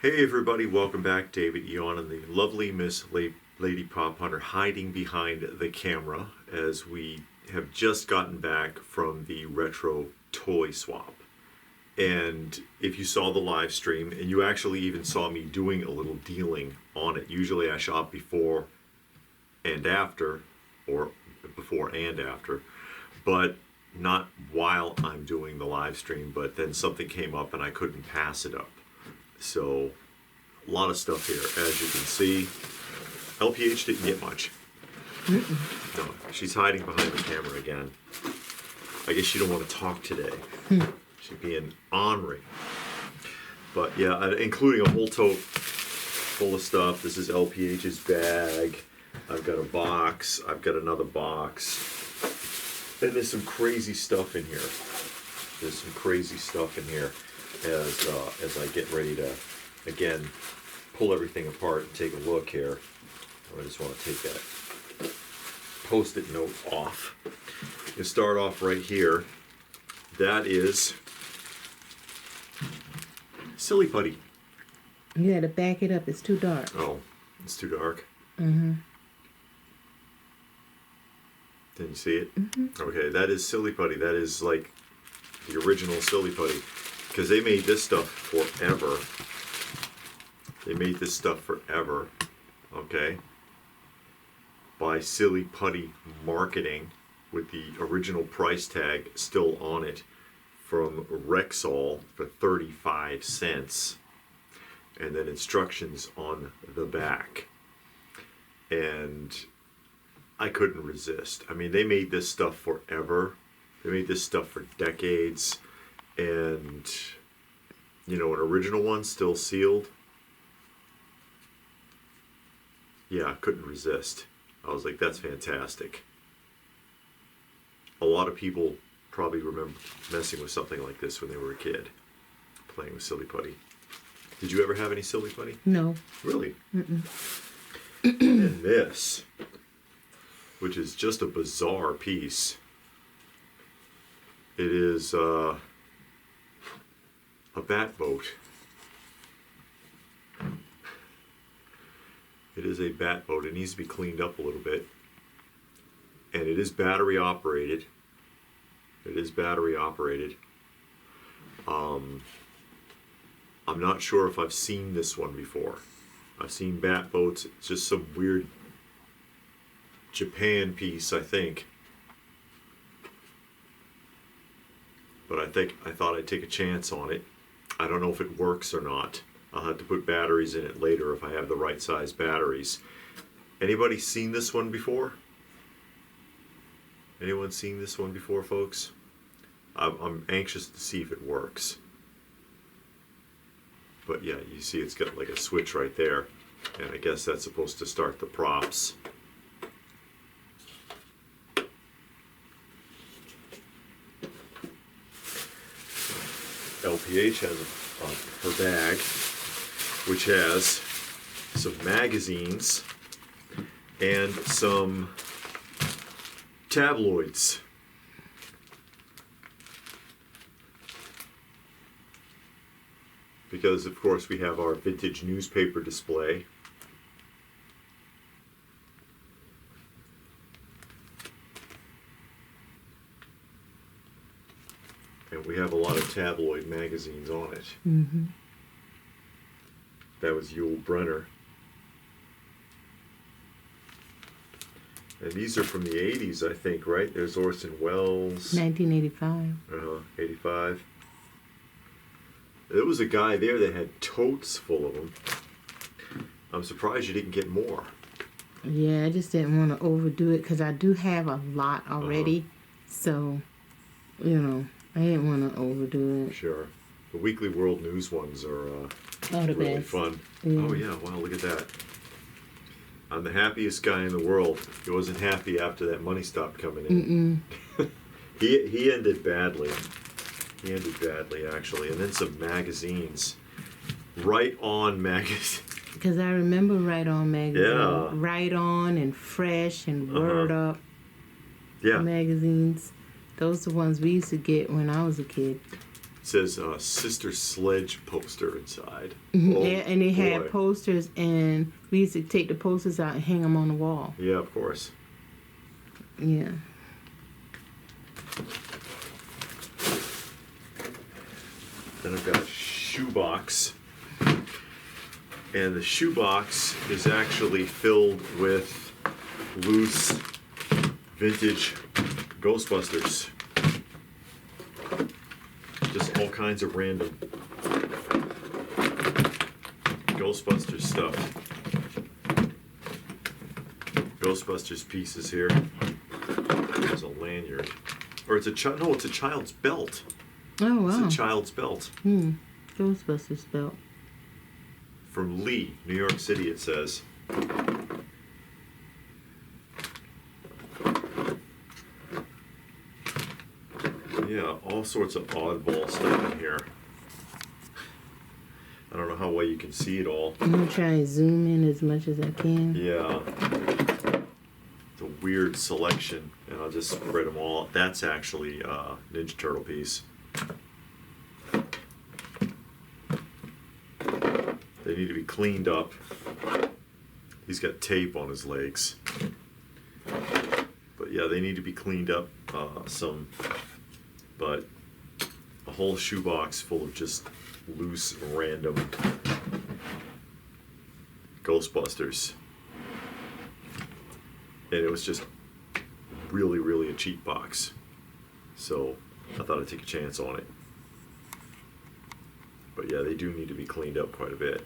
Hey everybody, welcome back. David Eon and the lovely Miss Lady Pop Hunter hiding behind the camera as we have just gotten back from the retro toy swap. And if you saw the live stream, and you actually even saw me doing a little dealing on it, usually I shop before and after, or before and after, but not while I'm doing the live stream, but then something came up and I couldn't pass it up. So, a lot of stuff here. As you can see, LPH didn't get much. No, she's hiding behind the camera again. I guess she don't want to talk today. She's being ornery. But yeah, including a whole tote full of stuff. This is LPH's bag. I've got a box. I've got another box. And there's some crazy stuff in here. There's some crazy stuff in here as I get ready to, again, pull everything apart and take a look here. I just want to take that Post-it note off. You start off right here. That is Silly Putty. You had to back it up. It's too dark. Oh, it's too dark? Mm-hmm. Didn't you see it? Mm-hmm. Okay, that is Silly Putty. That is like the original Silly Putty. Because they made this stuff forever. They made this stuff forever. Okay? By Silly Putty Marketing with the original price tag still on it from Rexall for 35 cents. And then instructions on the back. And I couldn't resist. I mean, they made this stuff forever. They made this stuff for decades. And, you know, an original one still sealed. Yeah, I couldn't resist. I was like, that's fantastic. A lot of people probably remember messing with something like this when they were a kid, playing with Silly Putty. Did you ever have any Silly Putty? No. Really? Mm-mm. And this, which is just a bizarre piece. It is a batboat. It is a batboat. It needs to be cleaned up a little bit. And it is battery operated. It is battery operated. I'm not sure if I've seen this one before. I've seen batboats. It's just some weird Japan piece, I think. But I thought I'd take a chance on it. I don't know if it works or not. I'll have to put batteries in it later if I have the right size batteries. Anybody seen this one before? Anyone seen this one before, folks? I'm anxious to see if it works. But yeah, you see it's got like a switch right there. And I guess that's supposed to start the props. LPH has her bag, which has some magazines and some tabloids. Because, of course, we have our vintage newspaper display. And we have a lot of tabloid magazines on it. Mm-hmm. That was Yul Brynner. And these are from the 80s, I think, right? There's Orson Welles. 1985. 85. There was a guy there that had totes full of them. I'm surprised you didn't get more. Yeah, I just didn't want to overdo it because I do have a lot already. So, you know, I didn't want to overdo it. Sure. The Weekly World News ones are the really best. fun. Yeah. Oh, yeah. Wow, look at that. I'm the happiest guy in the world. He wasn't happy after that money stopped coming in. He ended badly. He ended badly, actually. And then some magazines. Right On magazine. Because I remember Right On magazine. Yeah. Right On and Fresh and Word Up Yeah. magazines. Those are the ones we used to get when I was a kid. says Sister Sledge poster inside. Mhm. Oh, Yeah, and they had boy. posters, and we used to take the posters out and hang them on the wall. Yeah, of course. Yeah. Then I've got a shoebox. And the shoebox is actually filled with loose vintage Ghostbusters. Just all kinds of random Ghostbusters stuff. Ghostbusters pieces here. There's a lanyard. Or it's a it's a child's belt. Oh, wow. It's a child's belt. Ghostbusters belt. From Lee, New York City, it says. Yeah, all sorts of oddball stuff in here. I don't know how well you can see it all. I'm going to try and zoom in as much as I can. Yeah. It's a weird selection, and I'll just spread them all. That's actually a Ninja Turtle piece. They need to be cleaned up. He's got tape on his legs. But yeah, they need to be cleaned up some. But a whole shoebox full of just loose, random Ghostbusters. And it was just really, really a cheap box. So I thought I'd take a chance on it. But yeah, they do need to be cleaned up quite a bit.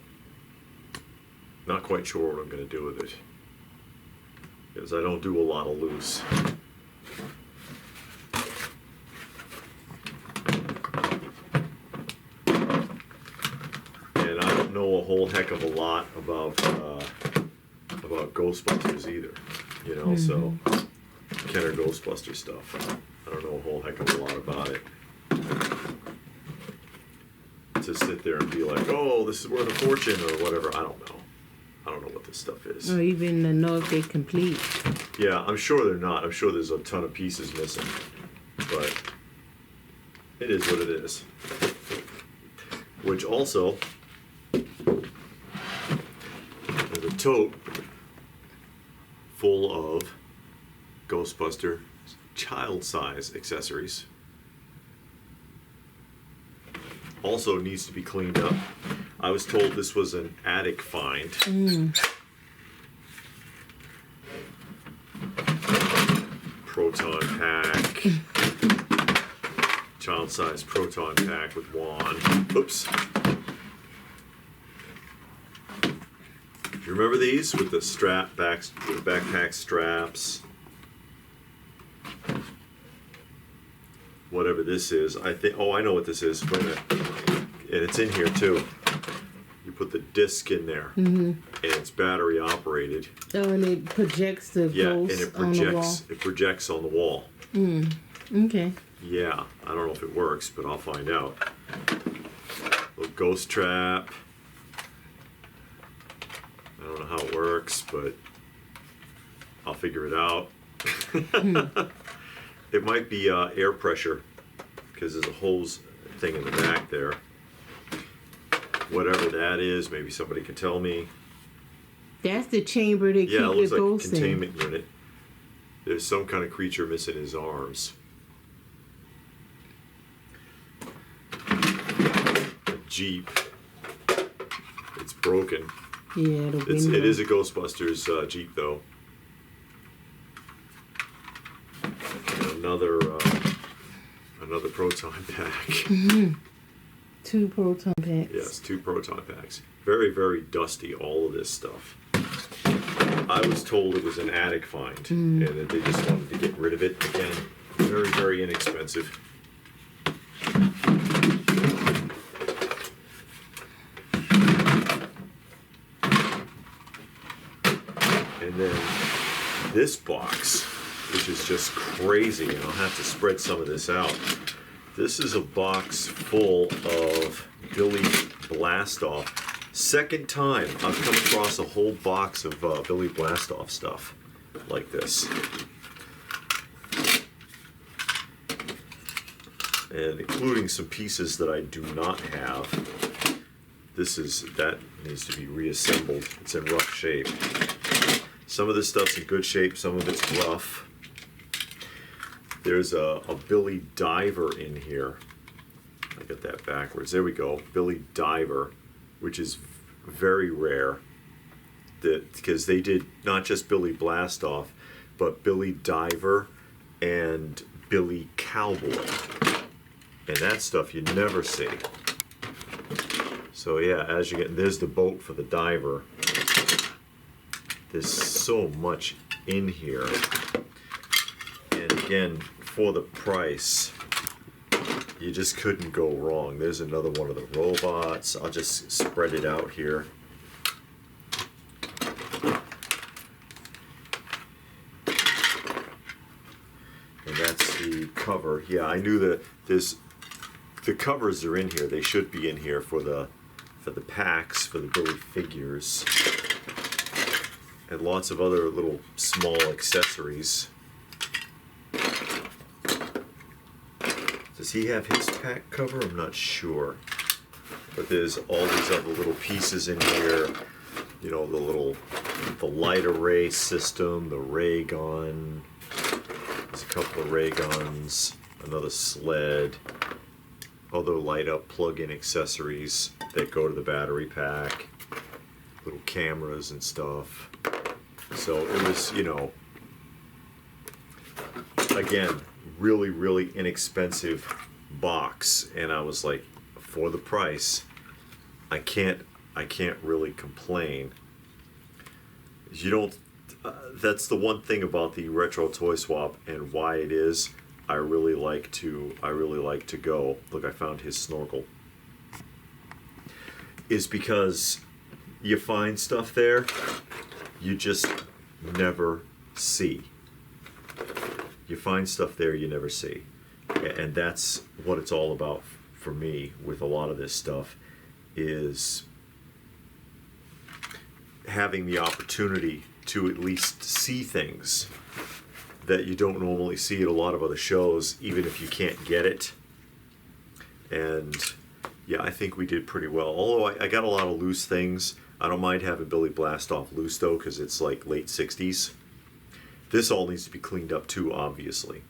Not quite sure what I'm going to do with it. Because I don't do a lot of loose. And I don't know a whole heck of a lot about Ghostbusters either. You know, so Kenner Ghostbuster stuff. I don't know a whole heck of a lot about it. To sit there and be like, oh, this is worth a fortune or whatever. I don't know. I don't know what this stuff is. Or even to know if they're complete. Yeah, I'm sure they're not. I'm sure there's a ton of pieces missing. But it is what it is. Which also, there's a tote full of Ghostbuster child-size accessories. Also needs to be cleaned up. I was told this was an attic find. Proton pack. Child-sized proton pack with wand. Oops. You remember these with the strap backs, with the backpack straps? Whatever this is, I think. Oh, I know what this is. Wait a minute. And it's in here too. You put the disc in there, and it's battery operated. Oh, and it projects the ghost and it on the wall. projects. It projects on the wall. Okay. Yeah, I don't know if it works, but I'll find out. Little ghost trap. I don't know how it works, but I'll figure it out. It might be air pressure, because there's a hose thing in the back there. Whatever that is, maybe somebody can tell me. That's the chamber they keep Yeah, it looks the like a ghost in. containment unit. There's some kind of creature missing his arms. A Jeep. It's broken. Yeah, the window. It is a Ghostbusters Jeep, though. And another proton pack. 2 proton packs. Yes, 2 proton packs. Very, very dusty, all of this stuff. I was told it was an attic find, and that they just wanted to get rid of it. Again, very, very inexpensive. And then this box, which is just crazy, and I'll have to spread some of this out. This is a box full of Billy Blastoff. Second time I've come across a whole box of Billy Blastoff stuff like this. and including some pieces that I do not have. That needs to be reassembled. It's in rough shape. Some of this stuff's in good shape, some of it's rough. There's a Billy Diver in here. I got that backwards. There we go. Billy Diver, which is very rare. Because they did not just Billy Blastoff, but Billy Diver and Billy Cowboy. And that stuff you never see. So yeah, as you get, there's the boat for the diver. There's so much in here. And again, for the price, you just couldn't go wrong. There's another one of the robots. I'll just spread it out here. And that's the cover. Yeah, I knew that the covers are in here. They should be in here for the packs, for the Billy figures. And lots of other little small accessories. Does he have his pack cover? I'm not sure. But there's all these other little pieces in here. You know, the light array system, the ray gun. There's a couple of ray guns, another sled, other light up plug-in accessories that go to the battery pack, little cameras and stuff. So it was, you know, again, really, really inexpensive box, and I was like, for the price, I can't really complain. You don't. That's the one thing about the retro toy swap, and why it is I really like to go. Look, I found his snorkel. Is because you find stuff there you just never see. You find stuff there you never see. And that's what it's all about for me with a lot of this stuff, is having the opportunity to at least see things that you don't normally see at a lot of other shows, even if you can't get it. And yeah, I think we did pretty well. Although I got a lot of loose things. I don't mind having Billy Blastoff loose though, because it's like late 60s. This all needs to be cleaned up too, obviously.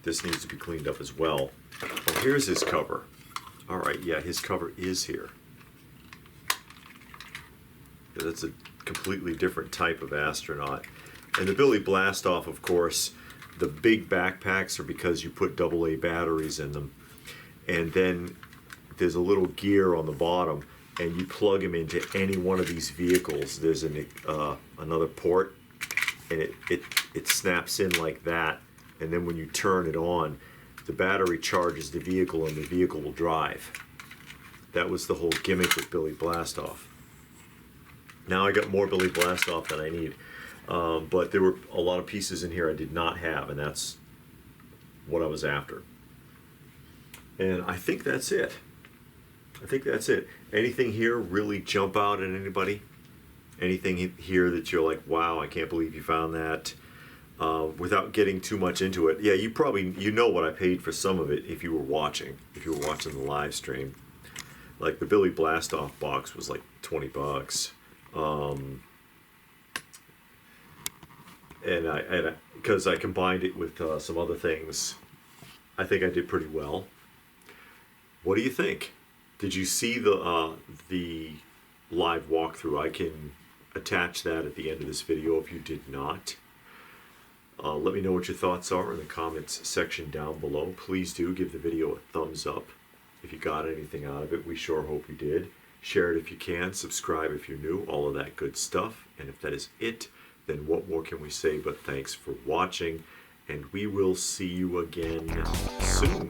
This needs to be cleaned up as well. Oh, here's his cover. All right, yeah, his cover is here. Yeah, that's a completely different type of astronaut. And the Billy Blastoff, of course, the big backpacks are because you put AA batteries in them. And then there's a little gear on the bottom, and you plug them into any one of these vehicles. There's another port, and it snaps in like that. And then when you turn it on, the battery charges the vehicle, and the vehicle will drive. That was the whole gimmick with Billy Blastoff. Now I got more Billy Blastoff than I need. But there were a lot of pieces in here I did not have, and that's what I was after. And I think that's it. I think that's it. Anything here really jump out at anybody? Anything here that you're like, wow, I can't believe you found that? Without getting too much into it, yeah, you know what I paid for some of it if you were watching the live stream. Like the Billy Blastoff box was like $20. And because I combined it with some other things, I think I did pretty well. What do you think? Did you see the live walkthrough? I can attach that at the end of this video if you did not. Let me know what your thoughts are in the comments section down below. Please do give the video a thumbs up if you got anything out of it. We sure hope you did. Share it if you can. Subscribe if you're new. All of that good stuff. And if that is it, then what more can we say but thanks for watching, and we will see you again soon.